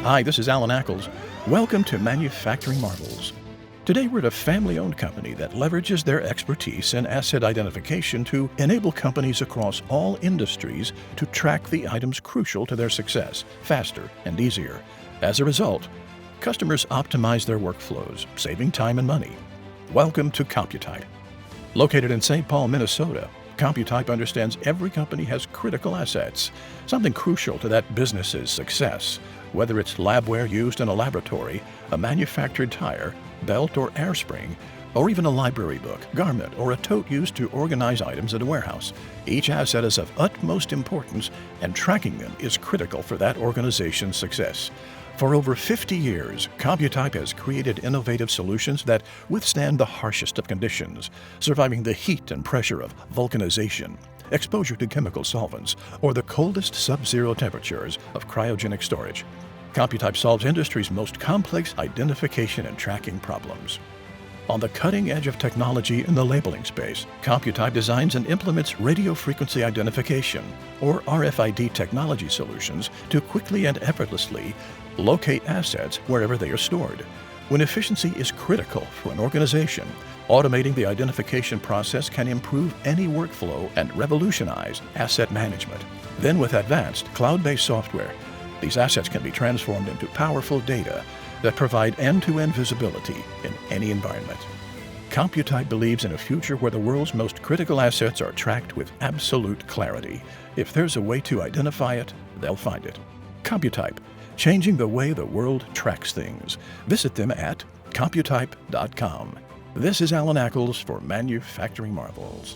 Hi, this is Alan Ackles. Welcome to Manufacturing Marvels. Today we're at a family-owned company that leverages their expertise in asset identification to enable companies across all industries to track the items crucial to their success faster and easier. As a result, customers optimize their workflows, saving time and money. Welcome to Computype. Located in St. Paul, Minnesota, Computype understands every company has critical assets, something crucial to that business's success. Whether it's labware used in a laboratory, a manufactured tire, belt or air spring, or even a library book, garment, or a tote used to organize items at a warehouse, each asset is of utmost importance, and tracking them is critical for that organization's success. For over 50 years, Computype has created innovative solutions that withstand the harshest of conditions, surviving the heat and pressure of vulcanization, exposure to chemical solvents, or the coldest sub-zero temperatures of cryogenic storage. Computype solves industry's most complex identification and tracking problems. On the cutting edge of technology in the labeling space, Computype designs and implements radio frequency identification, or RFID technology solutions to quickly and effortlessly locate assets wherever they are stored. When efficiency is critical for an organization, automating the identification process can improve any workflow and revolutionize asset management. Then with advanced cloud-based software, these assets can be transformed into powerful data that provide end-to-end visibility in any environment. Computype believes in a future where the world's most critical assets are tracked with absolute clarity. If there's a way to identify it, they'll find it. Computype, changing the way the world tracks things. Visit them at computype.com. This is Alan Ackles for Manufacturing Marvels.